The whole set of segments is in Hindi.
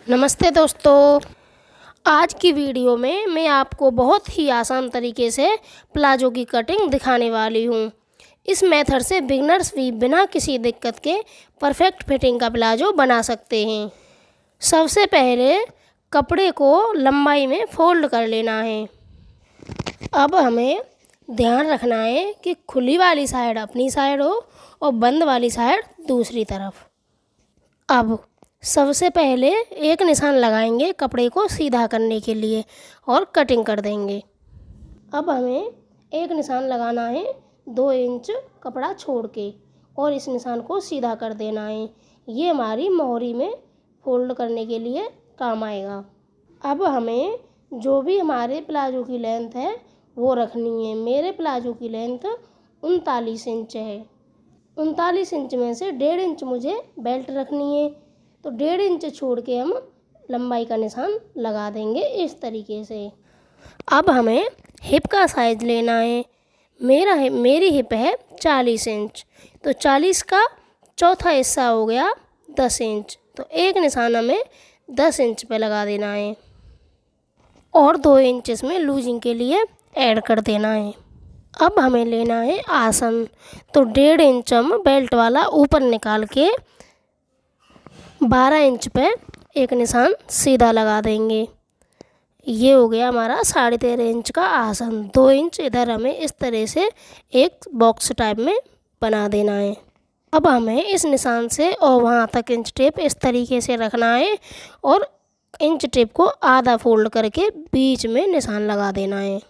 नमस्ते दोस्तों। आज की वीडियो में मैं आपको बहुत ही आसान तरीके से प्लाजो की कटिंग दिखाने वाली हूँ। इस मेथड से बिगनर्स भी बिना किसी दिक्कत के परफेक्ट फिटिंग का प्लाजो बना सकते हैं। सबसे पहले कपड़े को लंबाई में फोल्ड कर लेना है। अब हमें ध्यान रखना है कि खुली वाली साइड अपनी साइड हो और बंद वाली साइड दूसरी तरफ। अब सबसे पहले एक निशान लगाएंगे कपड़े को सीधा करने के लिए और कटिंग कर देंगे। अब हमें एक निशान लगाना है 2 इंच कपड़ा छोड़ के और इस निशान को सीधा कर देना है। ये हमारी मोहरी में फोल्ड करने के लिए काम आएगा। अब हमें जो भी हमारे प्लाजो की लेंथ है वो रखनी है। मेरे प्लाजो की लेंथ 39 इंच है। 39 इंच में से 1.5 इंच मुझे बेल्ट रखनी है, तो 1.5 इंच छोड़ के हम लंबाई का निशान लगा देंगे इस तरीके से। अब हमें हिप का साइज लेना है। मेरी हिप है 40 इंच, तो 40 का चौथा हिस्सा हो गया 10 इंच, तो एक निशान हमें 10 इंच पे लगा देना है और 2 इंच इसमें लूजिंग के लिए ऐड कर देना है। अब हमें लेना है आसन, तो 1.5 इंच हम बेल्ट वाला ऊपर निकाल के 12 इंच पे एक निशान सीधा लगा देंगे। ये हो गया हमारा 13.5 इंच का आसन। 2 इंच इधर हमें इस तरह से एक बॉक्स टाइप में बना देना है। अब हमें इस निशान से और वहाँ तक इंच टेप इस तरीके से रखना है और इंच टेप को आधा फोल्ड करके बीच में निशान लगा देना है।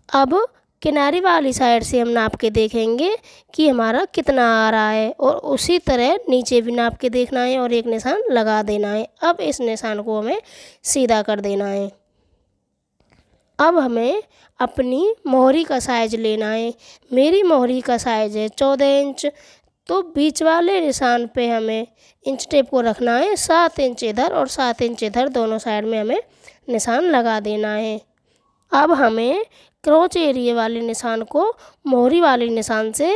अब किनारी वाली साइड से हम नाप के देखेंगे कि हमारा कितना आ रहा है और उसी तरह नीचे भी नाप के देखना है और एक निशान लगा देना है। अब इस निशान को हमें सीधा कर देना है। अब हमें अपनी मोहरी का साइज लेना है। मेरी मोहरी का साइज है 14 इंच, तो बीच वाले निशान पे हमें इंच टेप को रखना है 7 इंच इधर और 7 इंच इधर, दोनों साइड में हमें निशान लगा देना है। अब हमें क्रॉच एरिया वाले निशान को मोहरी वाले निशान से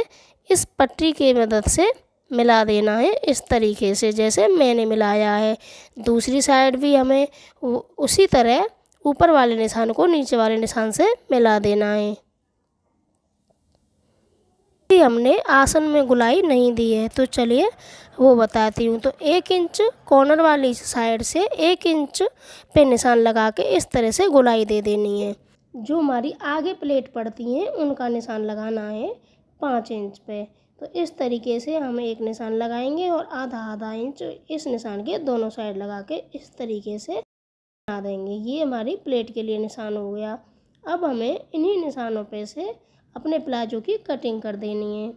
इस पट्टी की मदद से मिला देना है इस तरीके से जैसे मैंने मिलाया है। दूसरी साइड भी हमें उसी तरह ऊपर वाले निशान को नीचे वाले निशान से मिला देना है। हमने आसन में गुलाई नहीं दी है, तो चलिए वो बताती हूँ। तो 1 इंच कॉर्नर वाली साइड से 1 इंच पे निशान लगा के इस तरह से गुलाई दे देनी है। जो हमारी आगे प्लेट पड़ती हैं उनका निशान लगाना है 5 इंच पे। तो इस तरीके से हम एक निशान लगाएंगे और आधा आधा इंच इस निशान के दोनों साइड लगा के इस तरीके से बना देंगे। ये हमारी प्लेट के लिए निशान हो गया। अब हमें इन्हीं निशानों पे से अपने प्लाजो की कटिंग कर देनी है।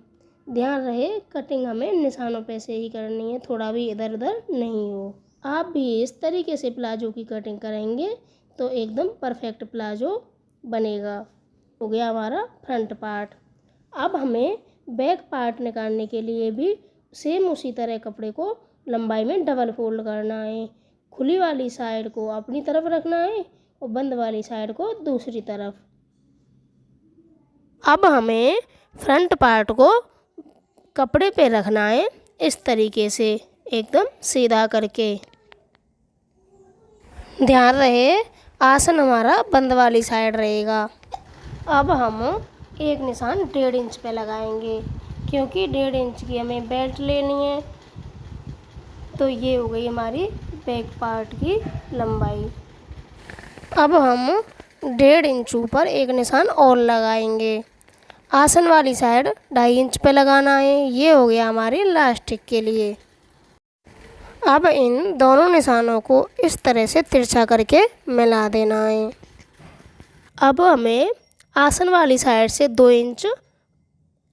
ध्यान रहे कटिंग हमें निशानों पे से ही करनी है, थोड़ा भी इधर उधर नहीं हो। आप भी इस तरीके से प्लाजो की कटिंग करेंगे तो एकदम परफेक्ट प्लाजो बनेगा। हो गया हमारा फ्रंट पार्ट। अब हमें बैक पार्ट निकालने के लिए भी सेम उसी तरह कपड़े को लंबाई में डबल फोल्ड करना है। खुली वाली साइड को अपनी तरफ रखना है और बंद वाली साइड को दूसरी तरफ। अब हमें फ्रंट पार्ट को कपड़े पे रखना है इस तरीके से एकदम सीधा करके। ध्यान रहे आसन हमारा बंद वाली साइड रहेगा। अब हम एक निशान 1.5 इंच पे लगाएंगे क्योंकि 1.5 इंच की हमें बेल्ट लेनी है। तो ये हो गई हमारी बैक पार्ट की लंबाई। अब हम 1.5 इंच ऊपर एक निशान और लगाएंगे। आसन वाली साइड 2.5 इंच पे लगाना है। ये हो गया हमारी लास्टिक के लिए। अब इन दोनों निशानों को इस तरह से तिरछा करके मिला देना है। अब हमें आसन वाली साइड से 2 इंच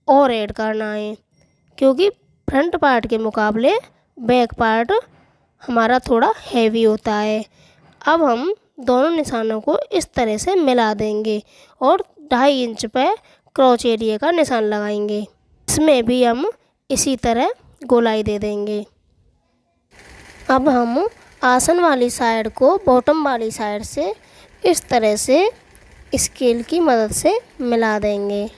और ऐड करना है क्योंकि फ्रंट पार्ट के मुकाबले बैक पार्ट हमारा थोड़ा हैवी होता है। अब हम दोनों निशानों को इस तरह से मिला देंगे और 2.5 इंच पे क्रॉच एरिया का निशान लगाएंगे। इसमें भी हम इसी तरह गोलाई दे देंगे। अब हम आसन वाली साइड को बॉटम वाली साइड से इस तरह से स्केल की मदद से मिला देंगे।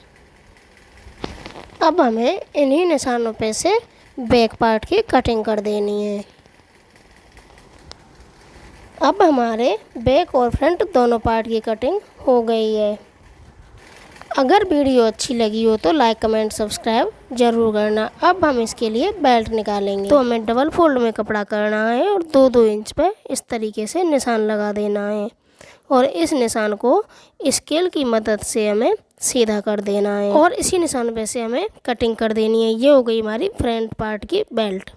अब हमें इन्हीं निशानों पे से बैक पार्ट की कटिंग कर देनी है। अब हमारे बैक और फ्रंट दोनों पार्ट की कटिंग हो गई है। अगर वीडियो अच्छी लगी हो तो लाइक कमेंट सब्सक्राइब ज़रूर करना। अब हम इसके लिए बेल्ट निकालेंगे। तो हमें डबल फोल्ड में कपड़ा करना है और 2-2 इंच पे इस तरीके से निशान लगा देना है और इस निशान को स्केल की मदद से हमें सीधा कर देना है और इसी निशान पे से हमें कटिंग कर देनी है। ये हो गई हमारी फ्रंट पार्ट की बेल्ट।